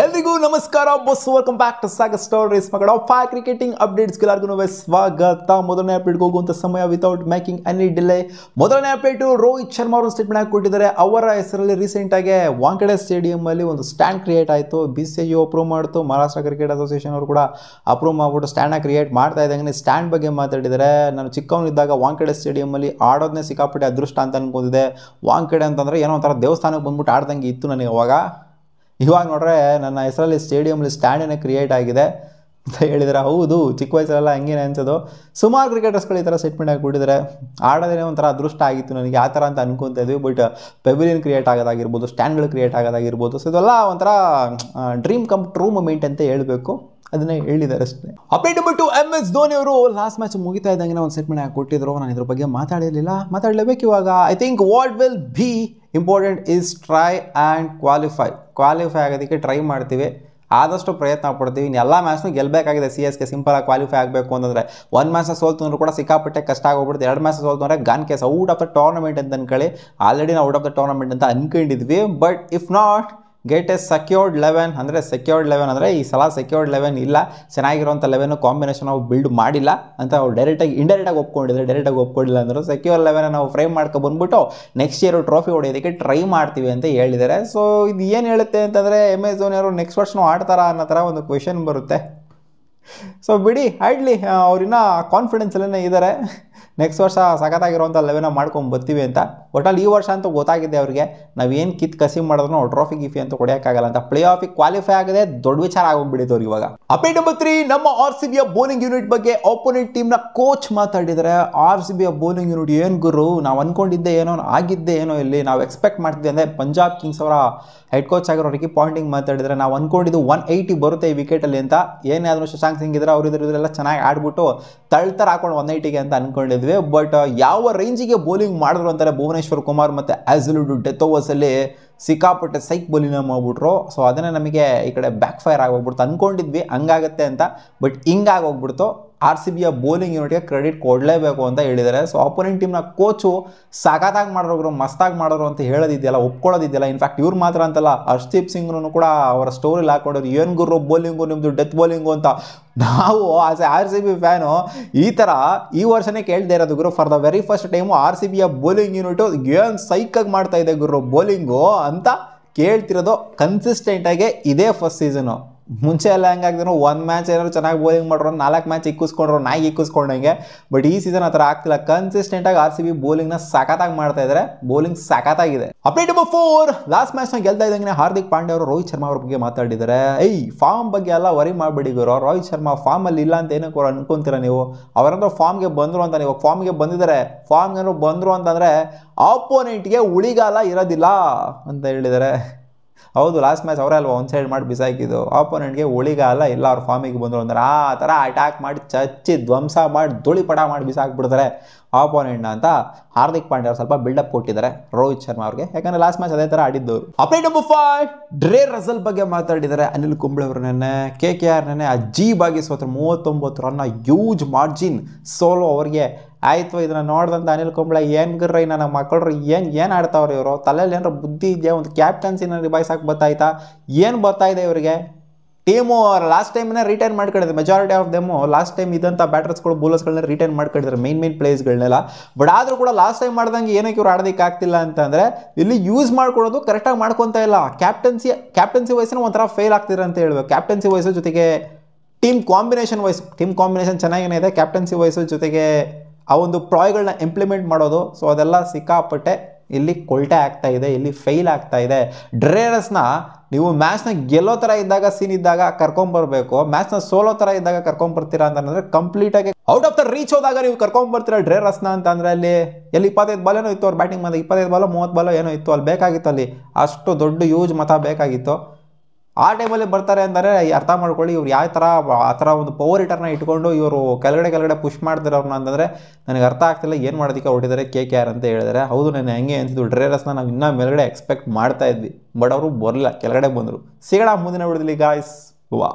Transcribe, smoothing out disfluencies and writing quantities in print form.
ಎಲ್ರಿಗೂ ನಮಸ್ಕಾರ ಬಸ್ welcome back to Sagar stories ಮಗಳ ಫೈವ್ ಕ್ರಿಕೆಟಿಂಗ್ ಅಪ್ಡೇಟ್ಸ್ ಎಲ್ಲರಿಗೂ ಸ್ವಾಗತ. ಮೊದಲನೇ ಅಪ್ಡೇಟ್ಗೆ ಹೋಗುವಂಥ ಸಮಯ ವಿತೌಟ್ ಮೇಕಿಂಗ್ ಎನಿ ಡಿಲೇ. ಮೊದಲನೇ ಅಪ್ಡೇಟು ರೋಹಿತ್ ಶರ್ಮಾ ಅವರು ಸ್ಟೇಟ್ಮೆಂಟ್ ಆಗಿ ಕೊಟ್ಟಿದ್ದಾರೆ. ಅವರ ಹೆಸರಲ್ಲಿ ರೀಸೆಂಟಾಗಿ ವಾಂಖೇಡೆ ಸ್ಟೇಡಿಯಮಲ್ಲಿ ಒಂದು ಸ್ಟ್ಯಾಂಡ್ ಕ್ರಿಯೇಟ್ ಆಯಿತು. BCCI ಅಪ್ರೂವ್ ಮಾಡ್ತು, ಮಹಾರಾಷ್ಟ್ರ ಕ್ರಿಕೆಟ್ ಅಸೋಸಿಯೇಷನ್ ಅವರು ಕೂಡ ಅಪ್ರೂವ್ ಮಾಡಿಬಿಟ್ಟು ಸ್ಟ್ಯಾಂಡನ್ನ ಕ್ರಿಯೇಟ್ ಮಾಡ್ತಾ ಇದ್ದಂಗೆ ಸ್ಟ್ಯಾಂಡ್ ಬಗ್ಗೆ ಮಾತಾಡಿದ್ದಾರೆ. ನಾನು ಚಿಕ್ಕವನಿದ್ದಾಗ ವಾಂಖೇಡೆ ಸ್ಟೇಡಿಯಮಲ್ಲಿ ಆಡೋದನ್ನೇ ಸಿಕ್ಕಾಪಟ್ಟೆ ಅದೃಷ್ಟ ಅಂತ ಅನ್ಕೊಂಡಿದ್ದೆ. ವಾಂಖೇಡೆ ಅಂತಂದರೆ ಏನೋ ಒಂಥರ ದೇವಸ್ಥಾನಕ್ಕೆ ಬಂದ್ಬಿಟ್ಟು ಆಡ್ದಂಗೆ ಇತ್ತು ನನಗೆ ಅವಾಗ. ಇವಾಗ ನೋಡ್ರೆ ನನ್ನ ಹೆಸರಲ್ಲಿ ಸ್ಟೇಡಿಯಮಲ್ಲಿ ಸ್ಟ್ಯಾಂಡನ್ನೇ ಕ್ರಿಯೇಟ್ ಆಗಿದೆ ಅಂತ ಹೇಳಿದರೆ ಹೌದು, ಚಿಕ್ಕ ವಯಸ್ಸಲ್ಲೆಲ್ಲ ಹಂಗೇನೆ ಅನ್ಸೋದು. ಸುಮಾರು ಕ್ರಿಕೆಟರ್ಸ್ಗಳು ಈ ಥರ ಸ್ಟೇಟ್ಮೆಂಟ್ ಆಗಿಬಿಟ್ಟಿದ್ದಾರೆ. ಆಡೋದೇ ಒಂಥರ ಅದೃಷ್ಟ ಆಗಿತ್ತು ನನಗೆ ಆ ಥರ ಅಂತ ಅನ್ಕೊತಾ ಇದ್ವಿ. ಬಟ್ ಪೆವಿಲಿಯನ್ ಕ್ರಿಯೇಟ್ ಆಗೋದಾಗಿರ್ಬೋದು, ಸ್ಟ್ಯಾಂಡ್ಗಳು ಕ್ರಿಯೇಟ್ ಆಗೋದಾಗಿರ್ಬೋದು, ಸೊ ಇದೆಲ್ಲ ಒಂಥರ ಡ್ರೀಮ್ ಕಮ್ ಟ್ರೂ ಮೂಮೆಂಟ್ ಅಂತ ಹೇಳಬೇಕು. ಅದನ್ನೇ ಹೇಳಿದ್ದಾರೆ ಅಷ್ಟೇ. ಅಪ್ಡೇಟ್ ಬಿಟ್ಟು MS ಧೋನಿ ಅವರು ಲಾಸ್ಟ್ ಮ್ಯಾಚ್ ಮುಗಿತಾ ಇದ್ದಂಗೆ ಒಂದು ಸ್ಟೇಟ್ಮೆಂಟ್ ಆಗಿ ಕೊಟ್ಟಿದ್ರು. ನಾನು ಇದ್ರ ಬಗ್ಗೆ ಮಾತಾಡಲೇಬೇಕು ಇವಾಗ. I think what will be important is try and qualify ಆಗೋದಕ್ಕೆ ಟ್ರೈ ಮಾಡ್ತೀವಿ, ಆದಷ್ಟು ಪ್ರಯತ್ನ ಪಡ್ತೀವಿ. ಇನ್ನು ಎಲ್ಲ ಮ್ಯಾಚ್ನೂ ಗೆಲ್ಲಬೇಕಾಗಿದೆ. CSK ಸಿಂಪಲಾಗಿ ಕ್ವಾಲಿಫೈ ಆಗಬೇಕು ಅಂತಂದರೆ ಒಂದು ಮ್ಯಾಚ್ನ ಸೋಲ್ತಂದ್ರೂ ಕೂಡ ಸಿಕ್ಕಾಪಟ್ಟೆ ಕಷ್ಟ ಆಗೋಗ್ಬಿಡುತ್ತೆ. 2 ಮ್ಯಾಚ್ ಸೋಲ್ತಂದ್ರೆ ಗನ್ ಕೇಸ್ ಔಟ್ ಆಫ್ ದ ಟೂರ್ನಮೆಂಟ್ ಅಂತ ಅನ್ಕೊಳ್ಳಿ. ಆಲ್ರೆಡಿ ನಾವು ಔಟ್ ಆಫ್ ದ ಟೂರ್ನಮೆಂಟ್ ಅಂತ ಅನ್ಕೊಂಡಿದ್ವಿ. But if not get a secured 11 ಅಂದರೆ ಸೆಕ್ಯೂರ್ಡ್ 11 ಅಂದರೆ ಈ ಸಲ ಸೆಕ್ಯೂರ್ಡ್ 11 ಇಲ್ಲ, ಚೆನ್ನಾಗಿರೋಂಥ 11 ಕಾಂಬಿನೇಷನ್ ನಾವು ಬಿಲ್ಡ್ ಮಾಡಿಲ್ಲ ಅಂತ ಅವ್ರು ಇಂಡೈರೆಕ್ಟಾಗಿ ಒಪ್ಕೊಂಡಿಲ್ಲ ಅಂದರು. ಸೆಕ್ಯೂರ್ 11 ನಾವು ಫ್ರೇಮ್ ಮಾಡ್ಕೊ ಬಂದ್ಬಿಟ್ಟು ನೆಕ್ಸ್ಟ್ ಇಯರ್ ಟ್ರೋಫಿ ಹೊಡೆಯೋದಕ್ಕೆ ಟ್ರೈ ಮಾಡ್ತೀವಿ ಅಂತ ಹೇಳಿದ್ದಾರೆ. ಸೊ ಇದು ಏನು ಹೇಳುತ್ತೆ ಅಂತಂದರೆ MS ಧೋನಿ ಅವರು ನೆಕ್ಸ್ಟ್ ವರ್ಷನೂ ಆಡ್ತಾರಾ ಅನ್ನೋ ಥರ ಒಂದು ಕ್ವೆಶನ್ ಬರುತ್ತೆ. ಸೊ ಬಿಡಿ, ಆಡಲಿ, ಅವ್ರಿನ್ನ ಕಾನ್ಫಿಡೆನ್ಸಲ್ಲೇ ಇದ್ದಾರೆ. ನೆಕ್ಸ್ಟ್ ವರ್ಷ ಸಖತ್ತಾಗಿರೋಂಥ 11 ಮಾಡ್ಕೊಂಡು ಬರ್ತೀವಿ ಅಂತ. ಒಟ್ಟಲ್ಲಿ ಈ ವರ್ಷ ಅಂತೂ ಗೊತ್ತಾಗಿದೆ ಅವ್ರಿಗೆ, ನಾವೇನು ಕಸಿ ಮಾಡಿದ್ರು ಟ್ರೋಫಿ ಗಿಫಿ ಅಂತ ಕೊಡೋಕ್ಕಾಗಲ್ಲ ಅಂತ. ಪ್ಲೇ ಆಫಿಗೆ ಕ್ವಾಲಿಫೈ ಆಗದೆ ದೊಡ್ಡ ವಿಚಾರ ಆಗೋಗ್ಬಿಟ್ಟಿತ್ತು ಅವ್ರಿಗೆ ಇವಾಗ. ಅಪ್ಡೇಟ್ ನಂಬರ್ 3, ನಮ್ಮ RCBಯ ಬೌಲಿಂಗ್ ಯೂನಿಟ್ ಬಗ್ಗೆ ಆಪೋನೆಂಟ್ ಟೀಮ್ನ ಕೋಚ್ ಮಾತಾಡಿದ್ದಾರೆ. RCBಯ ಬೌಲಿಂಗ್ ಯೂನಿಟ್ ಏನು ಗುರು, ನಾವು ಅಂದ್ಕೊಂಡಿದ್ದೆ ಏನೋ ಆಗಿದ್ದೆ ಏನೋ, ಇಲ್ಲಿ ನಾವು ಎಕ್ಸ್ಪೆಕ್ಟ್ ಮಾಡ್ತಿದ್ದೆ ಅಂದರೆ ಪಂಜಾಬ್ ಕಿಂಗ್ಸ್ ಅವರ ಹೆಡ್ ಕೋಚ್ ಆಗಿರೋ ರಿಕಿ ಪಾಂಟಿಂಗ್ ಮಾತಾಡಿದರೆ ನಾವು ಅಂದ್ಕೊಂಡಿದ್ದು 180 ಬರುತ್ತೆ ಈ ವಿಕೆಟಲ್ಲಿ ಅಂತ. ಏನಾದರೂ ಶಶಾಂಕ್ ಸಿಂಗ್ ಇದ್ರೆ ಅವರು ಇದರೆಲ್ಲ ಚೆನ್ನಾಗಿ ಆಡ್ಬಿಟ್ಟು ತಳ್ತಾರೆ ಹಾಕೊಂಡು 180ಗೆ ಅಂತ ಅಂದ್ಕೊಂಡಿದ್ವಿ. ಬಟ್ ಯಾವ ರೇಂಜಿಗೆ ಬೌಲಿಂಗ್ ಮಾಡಿದ್ರು ಅಂತಾರೆ ಭುವನೇಶ್ವರ್ ಕುಮಾರ್ ಮತ್ತು ಆ್ಯಬ್ಸಲ್ಯೂಟ್ ಡೆತ್ ಓವರ್ಸಲ್ಲಿ ಸಿಕ್ಕಾಪಟ್ಟೆ ಸೈಕ್ ಬೌಲಿಂಗ್ ಮಾಡಿಬಿಟ್ರು. ಸೊ ಅದನ್ನೇ ನಮಗೆ ಈ ಕಡೆ ಬ್ಯಾಕ್ ಫೈರ್ ಆಗೋಗ್ಬಿಡ್ತು. ಅಂದ್ಕೊಂಡಿದ್ವಿ ಹಂಗಾಗತ್ತೆ ಅಂತ, ಬಟ್ ಹಿಂಗಾಗೋಗ್ಬಿಡ್ತು. RCBಯ ಬೌಲಿಂಗ್ ಯೂನಿಟ್ಗೆ ಕ್ರೆಡಿಟ್ ಕೊಡಲೇಬೇಕು ಅಂತ ಹೇಳಿದ್ದಾರೆ. ಸೊ ಆಪೋನೆಂಟ್ ಟೀಮ್ನ ಕೋಚು ಸಖತ್ತಾಗಿ ಮಾಡಿರೋರು, ಮಸ್ತಾಗಿ ಮಾಡೋರು ಅಂತ ಹೇಳೋದಿದೆಯಲ್ಲ, ಒಪ್ಕೊಳ್ಳೋದಿದೆಯಲ್ಲ. ಇನ್ಫ್ಯಾಕ್ಟ್ ಇವ್ರು ಮಾತ್ರ ಅಂತಲ್ಲ, ಹರ್ಷದೀಪ್ ಸಿಂಗ್ನು ಕೂಡ ಅವರ ಸ್ಟೋರಿಲಿ ಹಾಕೊಂಡವ್ರು, ಏನು ಗುರು ಬೌಲಿಂಗು ನಿಮ್ಮದು ಡೆತ್ ಬೌಲಿಂಗು ಅಂತ. ನಾವು ಆಸ್ ಎ RCB ಫ್ಯಾನು ಈ ಥರ ಈ ವರ್ಷನೇ ಕೇಳ್ದೇ ಇರೋದು ಗುರು. For the very first time RCBಯ ಬೌಲಿಂಗ್ ಯೂನಿಟು ಏನು ಸೈಕಾಗಿ ಮಾಡ್ತಾ ಇದೆ ಗುರು ಬೌಲಿಂಗು ಅಂತ ಕೇಳ್ತಿರೋದು ಕನ್ಸಿಸ್ಟೆಂಟಾಗಿ ಇದೇ ಫಸ್ಟ್ ಸೀಸನು. ಮುಂಚೆ ಎಲ್ಲ ಹೆಂಗಾಗ್ತಿದ್ರು, ಒಂದು ಮ್ಯಾಚ್ ಏನಾದ್ರು ಚೆನ್ನಾಗಿ ಬೌಲಿಂಗ್ ಮಾಡ್ರು, 4 ಮ್ಯಾಚ್ ಇಕ್ಕಿಸ್ಕೊಂಡ್ರು, ನಾಯಿ ಇಕ್ಕಿಸ್ಕೊಂಡಂಗೆ. ಬಟ್ ಈ ಸೀಸನ್ ಆ ಥರ ಆಗ್ತಿಲ್ಲ. ಕನ್ಸಿಸ್ಟೆಂಟಾಗಿ RCB ಬೌಲಿಂಗ್ನ ಸಖತ್ತಾಗಿ ಮಾಡ್ತಾ ಇದ್ದಾರೆ. ಬೌಲಿಂಗ್ ಸಖತ್ತಾಗಿದೆ. ಅಪ್ಡೇಟ್ ನಂಬರ್ 4, ಲಾಸ್ಟ್ ಮ್ಯಾಚ್ನ ಗೆಲ್ತಾ ಇದ್ದಂಗೆ ಹಾರ್ದಿಕ್ ಪಾಂಡ್ಯ ಅವರು ರೋಹಿತ್ ಶರ್ಮಾ ಅವ್ರ ಬಗ್ಗೆ ಮಾತಾಡಿದ್ದಾರೆ. ಫಾರ್ಮ್ ಬಗ್ಗೆ ಎಲ್ಲ ವರಿ ಮಾಡಬೇಡಿ ಗುರು, ರೋಹಿತ್ ಶರ್ಮಾ ಫಾರ್ಮಲ್ಲಿ ಇಲ್ಲ ಅಂತ ಏನಕ್ಕೆ ಅನ್ಕೊಂತೀರ ನೀವು? ಅವರಂದ್ರೆ ಫಾರ್ಮ್ಗೆ ಬಂದರು ಅಂತ, ನೀವು ಫಾರ್ಮ್ಗೆ ಬಂದಿದ್ದಾರೆ. ಫಾರ್ಮ್ಗೆ ಬಂದರು ಅಂತಂದರೆ ಆಪೋನೆಂಟ್ಗೆ ಉಳಿಗಾಲ ಇರೋದಿಲ್ಲ ಅಂತ ಹೇಳಿದ್ದಾರೆ. ಹೌದು, ಲಾಸ್ಟ್ ಮ್ಯಾಚ್ ಅವರೇ ಅಲ್ವಾ ಒಂದು ಸೈಡ್ ಮಾಡಿ ಬಿಸಾಕಿದ್ದು. ಆಪೋನೆಂಟ್ಗೆ ಉಳಿಗಾಲ ಇಲ್ಲ ಅವ್ರ ಫಾರ್ಮಿಗೆ ಬಂದರು ಅಂದ್ರೆ ಆ ಥರ ಅಟ್ಯಾಕ್ ಮಾಡಿ ಚಚ್ಚಿ ಧ್ವಂಸ ಮಾಡಿ ಧೂಳಿಪಟ ಮಾಡಿ ಬಿಸಾಕ್ಬಿಡ್ತಾರೆ ಆಪೋನೆಂಟ್ನ ಅಂತ ಹಾರ್ದಿಕ್ ಪಾಂಡ್ಯ ಅವ್ರು ಸ್ವಲ್ಪ ಬಿಲ್ಡಪ್ ಕೊಟ್ಟಿದ್ದಾರೆ ರೋಹಿತ್ ಶರ್ಮಾ ಅವ್ರಿಗೆ. ಯಾಕಂದರೆ ಲಾಸ್ಟ್ ಮ್ಯಾಚ್ ಅದೇ ಥರ ಆಡಿದ್ದವರು. ಅಪ್ಡೇಟ್ ನಂಬರ್ 5, ಡ್ರೇ ರಸಲ್ ಬಗ್ಗೆ ಮಾತಾಡಿದ್ದಾರೆ. ಅನಿಲ್ ಕುಂಬ್ಳೆ ಅವರು ನೆನ್ನೆ KKR ನೆನ್ನೆ ಅಜೀಬಾಗಿ ಸೋತ್ರು, 39 ರನ್ನ ಯೂಜ್ ಮಾರ್ಜಿನ್ ಸೋಲೋ ಅವ್ರಿಗೆ ಆಯಿತು. ಇದನ್ನು ನೋಡಿದಂಥ ಅನಿಲ್ ಕುಂಬ್ಳೆ, ಏನು ಗುರ್ರ ನನ್ನ ಮಕ್ಕಳು ಏನು ಆಡ್ತಾವ್ರೆ ಇವರು, ತಲೆಯಲ್ಲಿ ಏನಾರ ಬುದ್ಧಿ ಇದೆಯಾ, ಒಂದು ಕ್ಯಾಪ್ಟನ್ಸಿನ ನಿಭಾಯಿಸಕ್ಕೆ ಬರ್ತಾಯ್ತಾ, ಏನು ಬರ್ತಾಯಿದೆ ಇವರಿಗೆ? ಟೀಮು ಲಾಸ್ಟ್ ಟೈಮ್ನೇ ರಿಟೈನ್ ಮಾಡ್ಕೊಂಡಿದೆ. ಮೆಜಾರಿಟಿ ಆಫ್ ದೆಮು ಲಾಸ್ಟ್ ಟೈಮ್ ಇದ್ದಂಥ ಬ್ಯಾಟರ್ಸ್ಗಳು ಬೌಲರ್ಸ್ಗಳನ್ನ ರಿಟೈನ್ ಮಾಡ್ಕೊಂಡಿದ್ದಾರೆ, ಮೇನ್ ಪ್ಲೇಸ್ಗಳನ್ನೆಲ್ಲ. ಬಟ್ ಆದರೂ ಕೂಡ ಲಾಸ್ಟ್ ಟೈಮ್ ಮಾಡ್ದಂಗೆ ಏನಕ್ಕೆ ಇವ್ರು ಆಡೋದಕ್ಕೆ ಆಗ್ತಿಲ್ಲ ಅಂತಂದರೆ ಇಲ್ಲಿ ಯೂಸ್ ಮಾಡ್ಕೊಳ್ಳೋದು ಕರೆಕ್ಟಾಗಿ ಮಾಡ್ಕೊತಾ ಇಲ್ಲ. ಕ್ಯಾಪ್ಟನ್ಸಿ ವಯಸ್ಸಿನ ಒಂಥರ ಫೇಲ್ ಆಗ್ತಿದ್ದಾರೆ ಅಂತ ಹೇಳ್ಬೇಕು. ಕ್ಯಾಪ್ಟನ್ಸಿ ವಯಸ್ಸು ಜೊತೆಗೆ ಟೀಮ್ ಕಾಂಬಿನೇಷನ್ ಚೆನ್ನಾಗೇನೆ ಇದೆ. ಕ್ಯಾಪ್ಟನ್ಸಿ ವಯಸ್ಸು ಜೊತೆಗೆ ಆ ಒಂದು ಪ್ರಾಯಗಳನ್ನ ಇಂಪ್ಲಿಮೆಂಟ್ ಮಾಡೋದು, ಸೊ ಅದೆಲ್ಲ ಸಿಕ್ಕಾಪಟ್ಟೆ ಇಲ್ಲಿ ಕೊಲ್ಟೆ ಆಗ್ತಾ ಇದೆ, ಇಲ್ಲಿ ಫೇಲ್ ಆಗ್ತಾ ಇದೆ. ಡ್ರೇರಸ್ನ ನೀವು ಮ್ಯಾಚ್ನ ಗೆಲ್ಲೋ ಥರ ಇದ್ದಾಗ ಸೀನ್ ಇದ್ದಾಗ ಕರ್ಕೊಂಬರ್ಬೇಕು, ಮ್ಯಾಚ್ನ ಸೋಲೋ ಥರ ಇದ್ದಾಗ ಕರ್ಕೊಂಬರ್ತೀರಾ ಅಂತಂದರೆ ಕಂಪ್ಲೀಟಾಗಿ ಔಟ್ ಆಫ್ ದ ರೀಚ್ ಹೋದಾಗ ನೀವು ಕರ್ಕೊಂಬರ್ತೀರಾ ಡ್ರೇರಸ್ನ ಅಂತಂದರೆ ಅಲ್ಲಿ 25 ಬಾಲ್ ಏನೋ ಇತ್ತು ಅವ್ರು ಬ್ಯಾಟಿಂಗ್ ಮಾಡಿದ, 25 ಬಾಲು 30 ಬಾಲು ಏನೋ ಇತ್ತು ಅಲ್ಲಿ ಬೇಕಾಗಿತ್ತು. ಅಲ್ಲಿ ಅಷ್ಟು ದೊಡ್ಡ ಯೂಜ್ ಮತ ಬೇಕಾಗಿತ್ತು. ಆ ಟೈಮಲ್ಲಿ ಬರ್ತಾರೆ ಅಂದರೆ ಅರ್ಥ ಮಾಡ್ಕೊಳ್ಳಿ ಇವ್ರು ಯಾವ ಥರ ಆ ಥರ ಒಂದು ಪವರ್ ಹಿಟರ್ನ ಇಟ್ಕೊಂಡು ಇವರು ಕೆಳಗಡೆ ಪುಷ್ ಮಾಡ್ತಿರೋರ್ನ ಅಂತಂದರೆ ನನಗೆ ಅರ್ಥ ಆಗ್ತಿಲ್ಲ ಏನು ಮಾಡೋದಕ್ಕೆ ಹೊಟ್ಟಿದ್ದಾರೆ KKR ಅಂತ ಹೇಳಿದ್ದಾರೆ. ಹೌದು, ನಾನು ಹೆಂಗೆ ಅಂತಿದ್ದು ಡ್ರೇರಸ್ನ ನಾವು ಇನ್ನೂ ಮೇಲ್ಗಡೆ ಎಕ್ಸ್ಪೆಕ್ಟ್ ಮಾಡ್ತಾ ಇದ್ವಿ, ಬಟ್ ಅವರು ಬರಲಿಲ್ಲ, ಕೆಳಗಡೆ ಬಂದರು. ಸಿಗೋಣ ಮುಂದಿನ ವಿಡಿಯೋದಲ್ಲಿ ಗಾಯ್ಸ್. ವಾ.